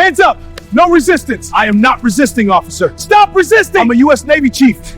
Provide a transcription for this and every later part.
Hands up! No resistance! I am not resisting, officer! Stop resisting! I'm a U.S. Navy chief!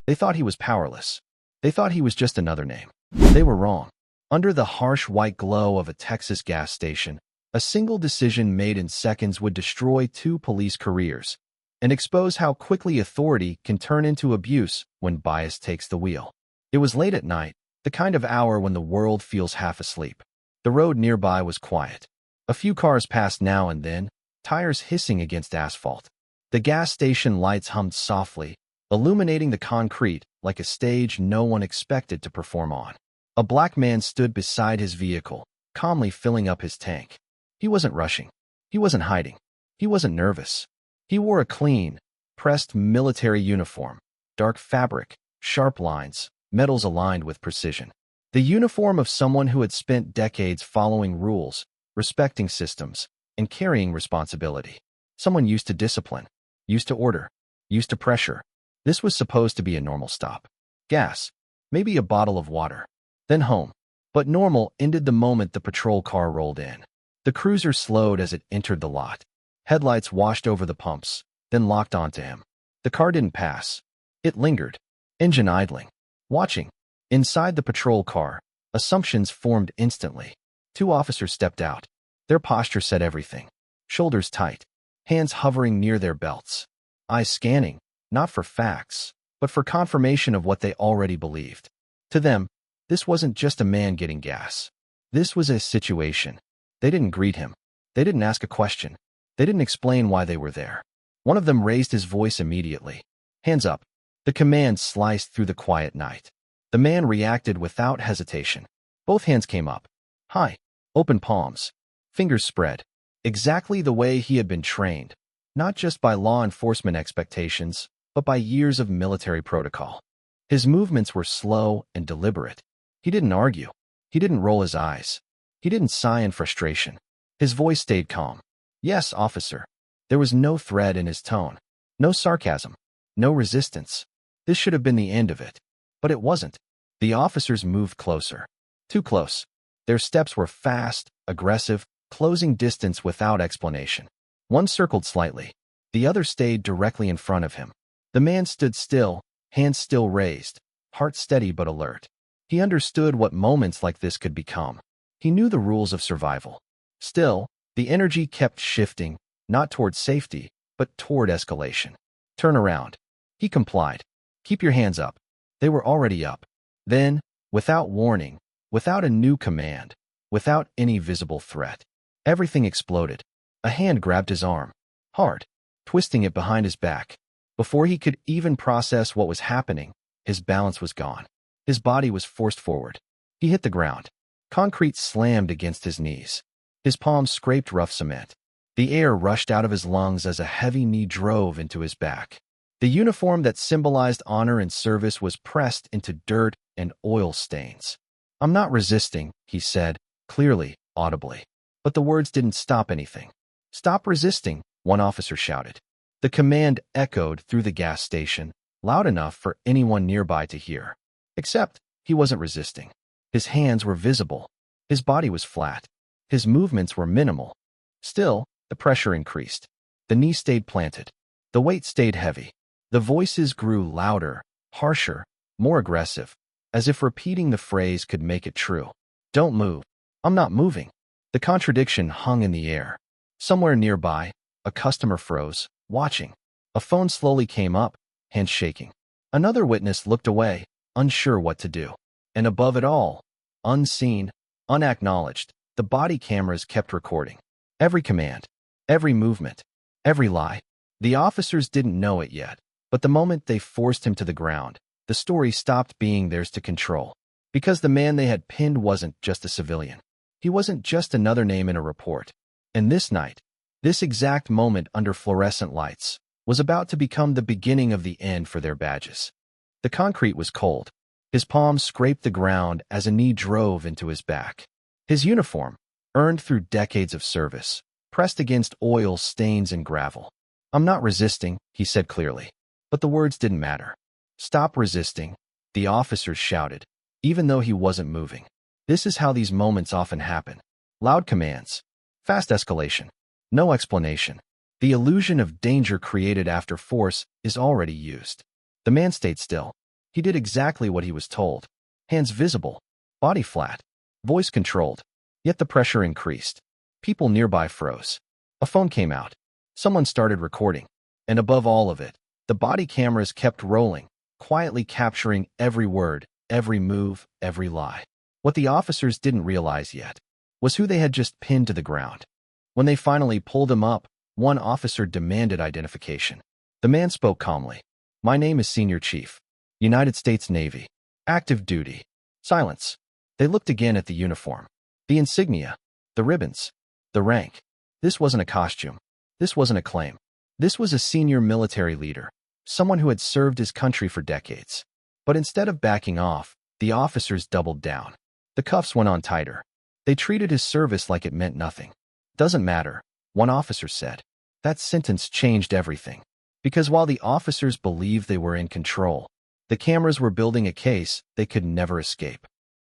They thought he was powerless. They thought he was just another name. They were wrong. Under the harsh white glow of a Texas gas station, a single decision made in seconds would destroy 2 police careers and expose how quickly authority can turn into abuse when bias takes the wheel. It was late at night, the kind of hour when the world feels half asleep. The road nearby was quiet. A few cars passed now and then, tires hissing against asphalt. The gas station lights hummed softly, illuminating the concrete like a stage no one expected to perform on. A black man stood beside his vehicle, calmly filling up his tank. He wasn't rushing. He wasn't hiding. He wasn't nervous. He wore a clean, pressed military uniform, dark fabric, sharp lines, metals aligned with precision. The uniform of someone who had spent decades following rules, respecting systems, and carrying responsibility. Someone used to discipline, used to order, used to pressure. This was supposed to be a normal stop. Gas, maybe a bottle of water, then home. But normal ended the moment the patrol car rolled in. The cruiser slowed as it entered the lot. Headlights washed over the pumps, then locked onto him. The car didn't pass. It lingered, engine idling, watching. Inside the patrol car, assumptions formed instantly. 2 officers stepped out. Their posture said everything. Shoulders tight, hands hovering near their belts. Eyes scanning, not for facts, but for confirmation of what they already believed. To them, this wasn't just a man getting gas. This was a situation. They didn't greet him. They didn't ask a question. They didn't explain why they were there. One of them raised his voice immediately. Hands up. The command sliced through the quiet night. The man reacted without hesitation. Both hands came up. High, open palms, fingers spread. Exactly the way he had been trained, not just by law enforcement expectations, but by years of military protocol. His movements were slow and deliberate. He didn't argue. He didn't roll his eyes. He didn't sigh in frustration. His voice stayed calm. Yes, officer. There was no threat in his tone. No sarcasm. No resistance. This should have been the end of it. But it wasn't. The officers moved closer. Too close. Their steps were fast, aggressive, closing distance without explanation. One circled slightly. The other stayed directly in front of him. The man stood still, hands still raised, heart steady but alert. He understood what moments like this could become. He knew the rules of survival. Still, the energy kept shifting, not toward safety, but toward escalation. Turn around. He complied. Keep your hands up. They were already up. Then, without warning, without a new command, without any visible threat, everything exploded. A hand grabbed his arm, hard, twisting it behind his back. Before he could even process what was happening, his balance was gone. His body was forced forward. He hit the ground. Concrete slammed against his knees. His palms scraped rough cement. The air rushed out of his lungs as a heavy knee drove into his back. The uniform that symbolized honor and service was pressed into dirt and oil stains. I'm not resisting, he said, clearly, audibly. But the words didn't stop anything. Stop resisting, one officer shouted. The command echoed through the gas station, loud enough for anyone nearby to hear. Except, he wasn't resisting. His hands were visible. His body was flat. His movements were minimal. Still, the pressure increased. The knee stayed planted. The weight stayed heavy. The voices grew louder, harsher, more aggressive, as if repeating the phrase could make it true. Don't move. I'm not moving. The contradiction hung in the air. Somewhere nearby, a customer froze, watching. A phone slowly came up, hands shaking. Another witness looked away, unsure what to do. And above it all, unseen, unacknowledged, the body cameras kept recording. Every command, every movement, every lie. The officers didn't know it yet, but the moment they forced him to the ground, the story stopped being theirs to control. Because the man they had pinned wasn't just a civilian. He wasn't just another name in a report. And this night, this exact moment under fluorescent lights, was about to become the beginning of the end for their badges. The concrete was cold. His palms scraped the ground as a knee drove into his back. His uniform, earned through decades of service, pressed against oil stains and gravel. I'm not resisting, he said clearly. But the words didn't matter. Stop resisting, the officers shouted, even though he wasn't moving. This is how these moments often happen. Loud commands. Fast escalation. No explanation. The illusion of danger created after force is already used. The man stayed still. He did exactly what he was told. Hands visible, body flat, voice controlled. Yet the pressure increased. People nearby froze. A phone came out. Someone started recording. And above all of it, the body cameras kept rolling, quietly capturing every word, every move, every lie. What the officers didn't realize yet was who they had just pinned to the ground. When they finally pulled him up, one officer demanded identification. The man spoke calmly. "My name is Senior Chief, United States Navy. Active duty." Silence. They looked again at the uniform. The insignia. The ribbons. The rank. This wasn't a costume. This wasn't a claim. This was a senior military leader, someone who had served his country for decades. But instead of backing off, the officers doubled down. The cuffs went on tighter. They treated his service like it meant nothing. "Doesn't matter," one officer said. That sentence changed everything. Because while the officers believed they were in control, the cameras were building a case they could never escape.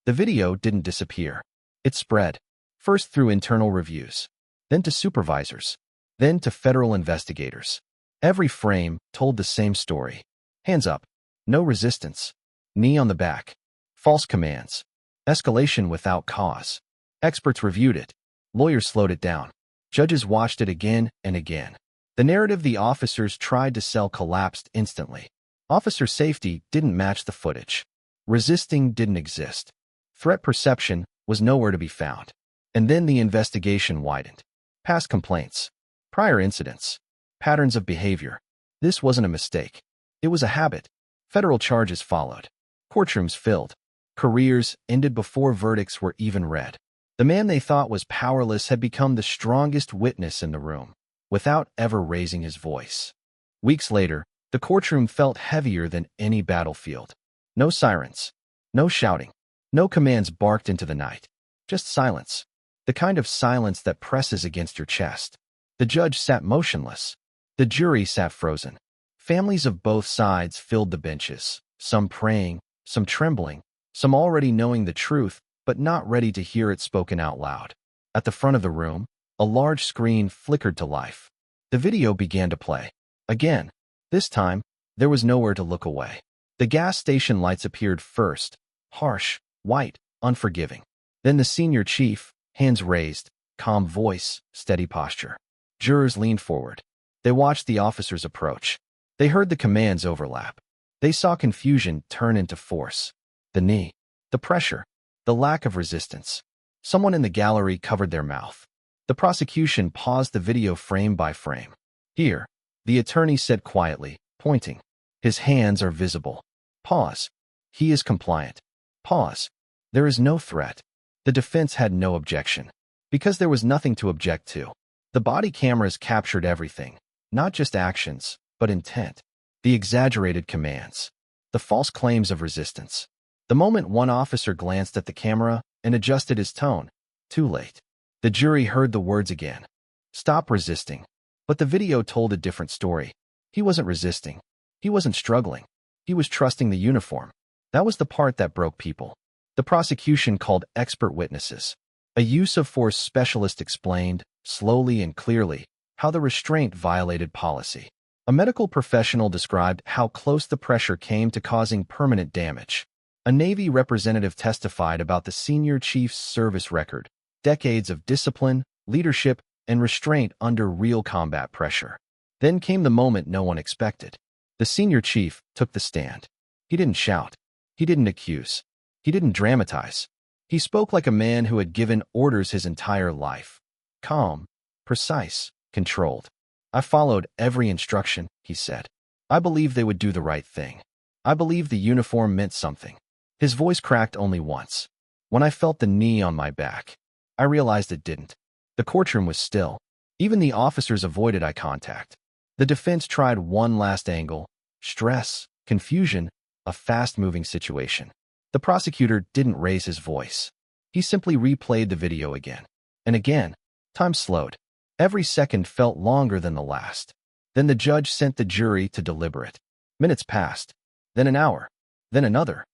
The video didn't disappear. It spread, first through internal reviews, then to supervisors, then to federal investigators. Every frame told the same story. Hands up. No resistance. Knee on the back. False commands. Escalation without cause. Experts reviewed it. Lawyers slowed it down. Judges watched it again and again. The narrative the officers tried to sell collapsed instantly. Officer safety didn't match the footage. Resisting didn't exist. Threat perception was nowhere to be found. And then the investigation widened. Past complaints. Prior incidents. Patterns of behavior. This wasn't a mistake. It was a habit. Federal charges followed. Courtrooms filled. Careers ended before verdicts were even read. The man they thought was powerless had become the strongest witness in the room, without ever raising his voice. Weeks later, the courtroom felt heavier than any battlefield. No sirens. No shouting. No commands barked into the night. Just silence. The kind of silence that presses against your chest. The judge sat motionless. The jury sat frozen. Families of both sides filled the benches, some praying, some trembling, some already knowing the truth, but not ready to hear it spoken out loud. At the front of the room, a large screen flickered to life. The video began to play. Again. This time, there was nowhere to look away. The gas station lights appeared first, harsh, white, unforgiving. Then the senior chief, hands raised, calm voice, steady posture. Jurors leaned forward. They watched the officers approach. They heard the commands overlap. They saw confusion turn into force. The knee. The pressure. The lack of resistance. Someone in the gallery covered their mouth. The prosecution paused the video frame by frame. "Here," the attorney said quietly, pointing. "His hands are visible." Pause. "He is compliant." Pause. "There is no threat." The defense had no objection. Because there was nothing to object to. The body cameras captured everything. Not just actions, but intent. The exaggerated commands. The false claims of resistance. The moment one officer glanced at the camera and adjusted his tone, too late. The jury heard the words again. "Stop resisting." But the video told a different story. He wasn't resisting. He wasn't struggling. He was trusting the uniform. That was the part that broke people. The prosecution called expert witnesses. A use of force specialist explained, slowly and clearly, how the restraint violated policy. A medical professional described how close the pressure came to causing permanent damage. A Navy representative testified about the senior chief's service record, decades of discipline, leadership, and restraint under real combat pressure. Then came the moment no one expected. The senior chief took the stand. He didn't shout. He didn't accuse. He didn't dramatize. He spoke like a man who had given orders his entire life. Calm, precise, controlled. "I followed every instruction," he said. "I believed they would do the right thing. I believed the uniform meant something." His voice cracked only once. When I felt the knee on my back, I realized it didn't. The courtroom was still. Even the officers avoided eye contact. The defense tried one last angle: stress, confusion, a fast-moving situation. The prosecutor didn't raise his voice. He simply replayed the video again. And again. Time slowed. Every second felt longer than the last. Then the judge sent the jury to deliberate. Minutes passed. Then an hour. Then another.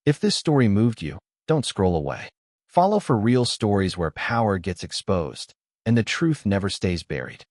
If this story moved you, don't scroll away. Follow for real stories where power gets exposed and the truth never stays buried.